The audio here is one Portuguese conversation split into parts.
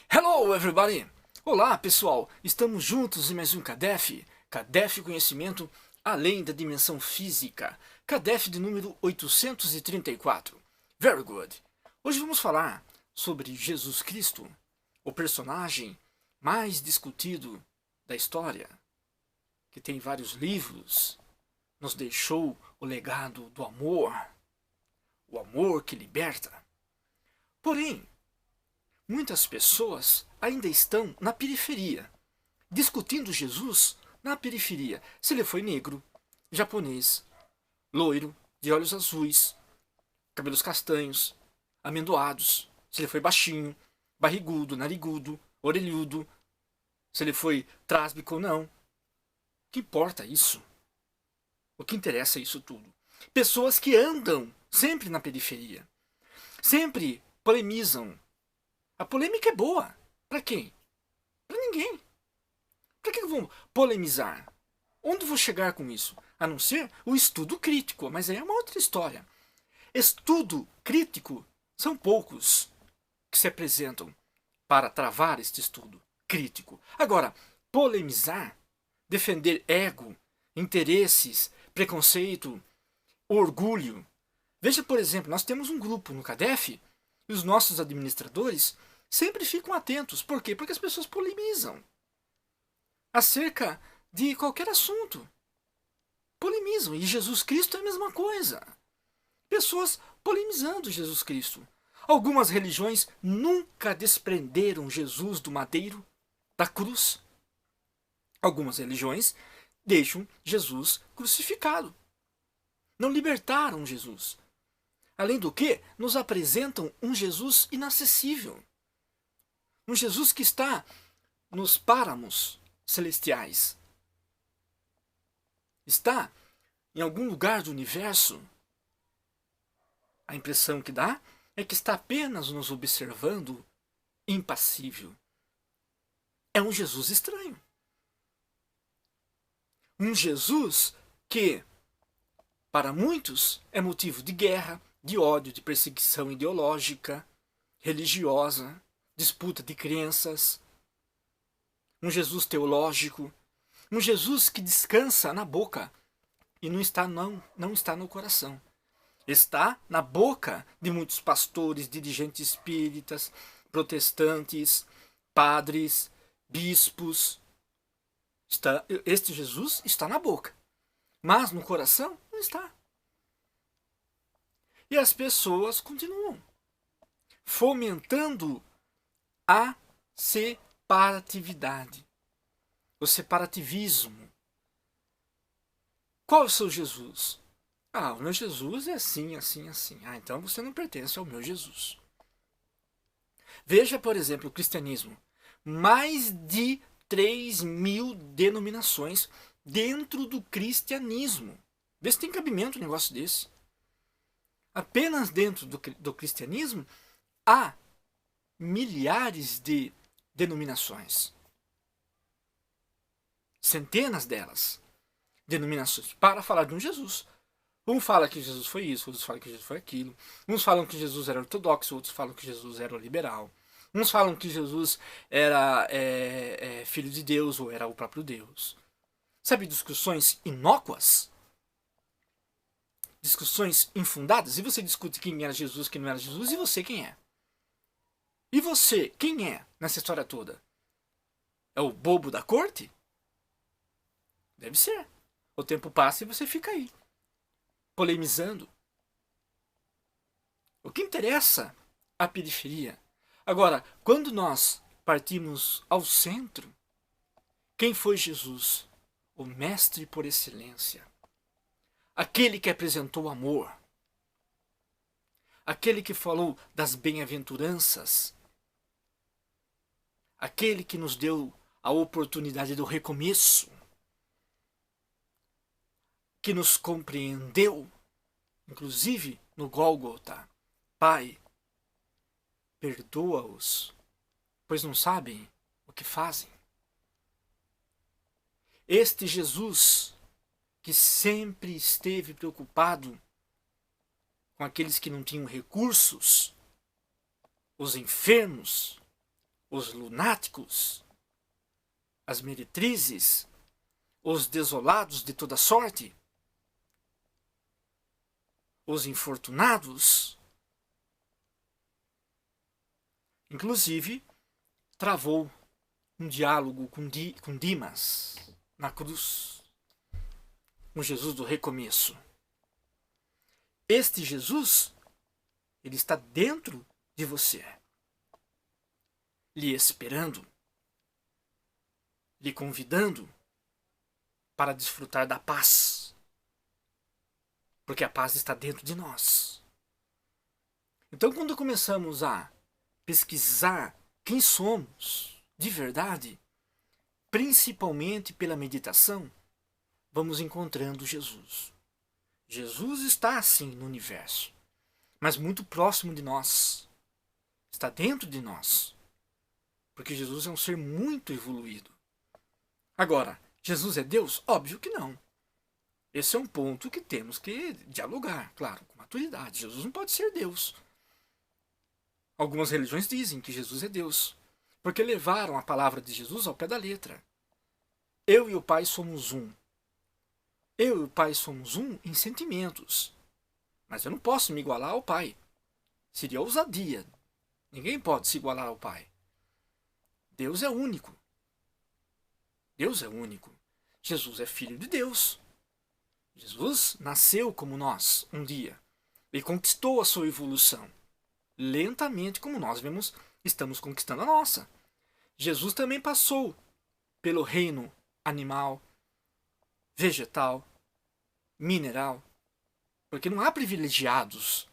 Hello, everybody! Olá, pessoal! Estamos juntos em mais um CADEF. CADEF Conhecimento Além da Dimensão Física. CADEF de número 834. Very good! Hoje vamos falar sobre Jesus Cristo, o personagem mais discutido da história, que tem vários livros, nos deixou o legado do amor, o amor que liberta. Porém, muitas pessoas ainda estão na periferia, discutindo Jesus na periferia. Se ele foi negro, japonês, loiro, de olhos azuis, cabelos castanhos, amendoados, se ele foi baixinho, barrigudo, narigudo, orelhudo, se ele foi trásbico ou não. O que importa isso? O que interessa é isso tudo. Pessoas que andam sempre na periferia, sempre polemizam. A polêmica é boa. Para quem? Para ninguém. Para que eu vou polemizar? Onde vou chegar com isso? A não ser o estudo crítico, mas aí é uma outra história. Estudo crítico são poucos que se apresentam para travar este estudo crítico. Agora, polemizar, defender ego, interesses, preconceito, orgulho. Veja, por exemplo, nós temos um grupo no CADEF e os nossos administradores sempre ficam atentos. Por quê? Porque as pessoas polemizam acerca de qualquer assunto. Polemizam. E Jesus Cristo é a mesma coisa. Pessoas polemizando Jesus Cristo. Algumas religiões nunca desprenderam Jesus do madeiro, da cruz. Algumas religiões deixam Jesus crucificado. Não libertaram Jesus. Além do que, nos apresentam um Jesus inacessível. Um Jesus que está nos páramos celestiais. Está em algum lugar do universo. A impressão que dá é que está apenas nos observando, impassível. É um Jesus estranho. Um Jesus que, para muitos, é motivo de guerra, de ódio, de perseguição ideológica, religiosa, disputa de crenças. Um Jesus teológico, um Jesus que descansa na boca e não está no coração. Está na boca de muitos pastores, dirigentes espíritas, protestantes, padres, bispos. Este Jesus está na boca, mas no coração não está. E as pessoas continuam fomentando a separatividade, o separativismo. Qual é o seu Jesus? Ah, o meu Jesus é assim, assim, assim. Ah, então você não pertence ao meu Jesus. Veja, por exemplo, o cristianismo. Mais de 3.000 denominações dentro do cristianismo. Vê se tem cabimento um negócio desse. Apenas dentro do cristianismo há milhares de denominações. Centenas delas. Denominações para falar de um Jesus. Um fala que Jesus foi isso, outros falam que Jesus foi aquilo. Uns falam que Jesus era ortodoxo, outros falam que Jesus era liberal. Uns falam que Jesus era filho de Deus ou era o próprio Deus. Sabe, discussões inócuas? Discussões infundadas? E você discute quem era Jesus, quem não era Jesus, e você quem é? E você, quem é nessa história toda? É o bobo da corte? Deve ser. O tempo passa e você fica aí, polemizando. O que interessa a periferia? Agora, quando nós partimos ao centro, quem foi Jesus? O mestre por excelência. Aquele que apresentou o amor. Aquele que falou das bem-aventuranças. Aquele que nos deu a oportunidade do recomeço. Que nos compreendeu, inclusive no Gólgota. Pai, perdoa-os, pois não sabem o que fazem. Este Jesus, que sempre esteve preocupado com aqueles que não tinham recursos, os enfermos, os lunáticos, as meretrizes, os desolados de toda sorte, os infortunados. Inclusive, travou um diálogo com Dimas na cruz, um Jesus do recomeço. Este Jesus, ele está dentro de você, lhe esperando, lhe convidando para desfrutar da paz, porque a paz está dentro de nós. Então, quando começamos a pesquisar quem somos de verdade, principalmente pela meditação, vamos encontrando Jesus. Jesus está assim no universo, mas muito próximo de nós. Está dentro de nós. Porque Jesus é um ser muito evoluído. Agora, Jesus é Deus? Óbvio que não. Esse é um ponto que temos que dialogar, claro, com maturidade. Jesus não pode ser Deus. Algumas religiões dizem que Jesus é Deus, porque levaram a palavra de Jesus ao pé da letra. Eu e o Pai somos um. Eu e o Pai somos um em sentimentos. Mas eu não posso me igualar ao Pai. Seria ousadia. Ninguém pode se igualar ao Pai. Deus é único. Deus é único. Jesus é filho de Deus. Jesus nasceu como nós um dia. Ele conquistou a sua evolução. Lentamente, como nós vemos, estamos conquistando a nossa. Jesus também passou pelo reino animal, vegetal, mineral, porque não há privilegiados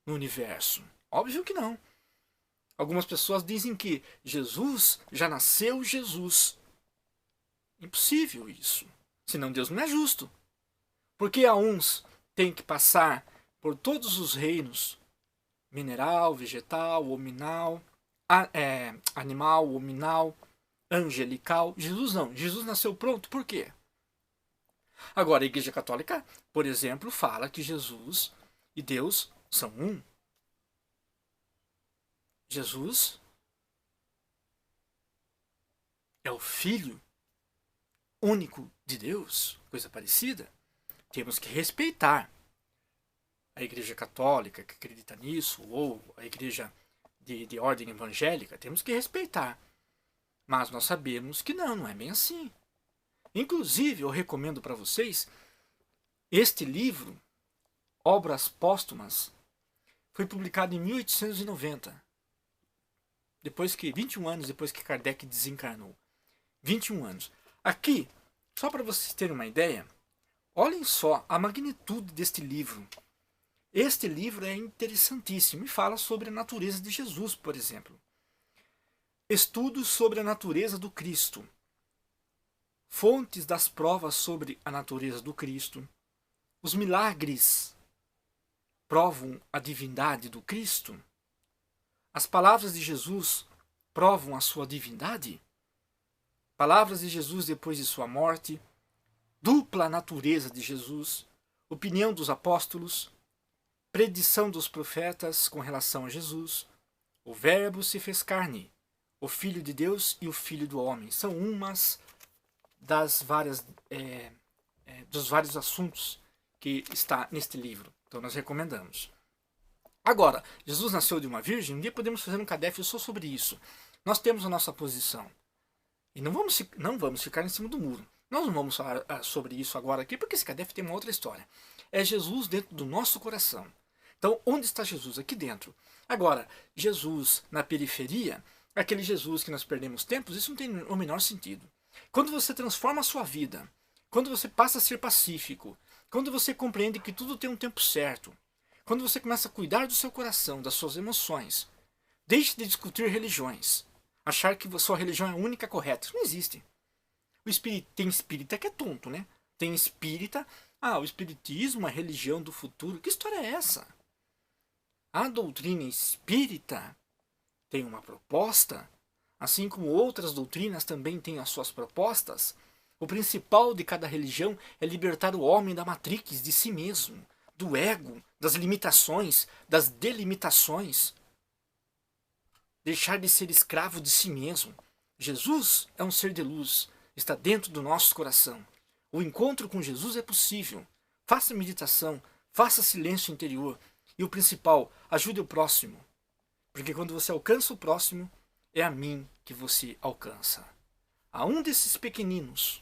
no universo. Óbvio que não. Algumas pessoas dizem que Jesus já nasceu Jesus. Impossível isso. Senão Deus não é justo. Porque a uns tem que passar por todos os reinos, mineral, vegetal, hominal, animal, hominal, angelical. Jesus não. Jesus nasceu pronto. Por quê? Agora, a Igreja Católica, por exemplo, fala que Jesus e Deus são um. Jesus é o Filho único de Deus, coisa parecida. Temos que respeitar a Igreja Católica que acredita nisso, ou a Igreja de ordem evangélica, temos que respeitar. Mas nós sabemos que não é bem assim. Inclusive, eu recomendo para vocês este livro, Obras Póstumas, foi publicado em 1890. 21 anos depois que Kardec desencarnou. 21 anos. Aqui, só para vocês terem uma ideia, olhem só a magnitude deste livro. Este livro é interessantíssimo e fala sobre a natureza de Jesus, por exemplo. Estudos sobre a natureza do Cristo. Fontes das provas sobre a natureza do Cristo. Os milagres provam a divindade do Cristo. As palavras de Jesus provam a sua divindade? Palavras de Jesus depois de sua morte, dupla natureza de Jesus, opinião dos apóstolos, predição dos profetas com relação a Jesus, o Verbo se fez carne, o Filho de Deus e o Filho do homem. São umas dos vários assuntos que está neste livro. Então nós recomendamos. Agora, Jesus nasceu de uma virgem? Um dia podemos fazer um CADEF só sobre isso. Nós temos a nossa posição. E não vamos ficar em cima do muro. Nós não vamos falar sobre isso agora aqui, porque esse CADEF tem uma outra história. É Jesus dentro do nosso coração. Então, onde está Jesus? Aqui dentro. Agora, Jesus na periferia, aquele Jesus que nós perdemos tempos, isso não tem o menor sentido. Quando você transforma a sua vida, quando você passa a ser pacífico, quando você compreende que tudo tem um tempo certo, quando você começa a cuidar do seu coração, das suas emoções, deixe de discutir religiões, achar que a sua religião é a única correta. Isso não existe. Tem espírita que é tonto, né? Tem espírita, o espiritismo, a religião do futuro. Que história é essa? A doutrina espírita tem uma proposta, assim como outras doutrinas também têm as suas propostas. O principal de cada religião é libertar o homem da matrix de si mesmo, do ego, das limitações, das delimitações. deixar de ser escravo de si mesmo. Jesus é um ser de luz, está dentro do nosso coração. O encontro com Jesus é possível. Faça meditação, faça silêncio interior e o principal, ajude o próximo. Porque quando você alcança o próximo, é a mim que você alcança. A um desses pequeninos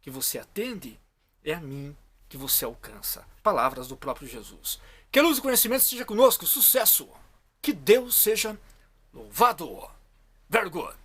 que você atende, é a mim que você alcança. Palavras do próprio Jesus. Que a luz e conhecimento esteja conosco. Sucesso! Que Deus seja louvado! Very good!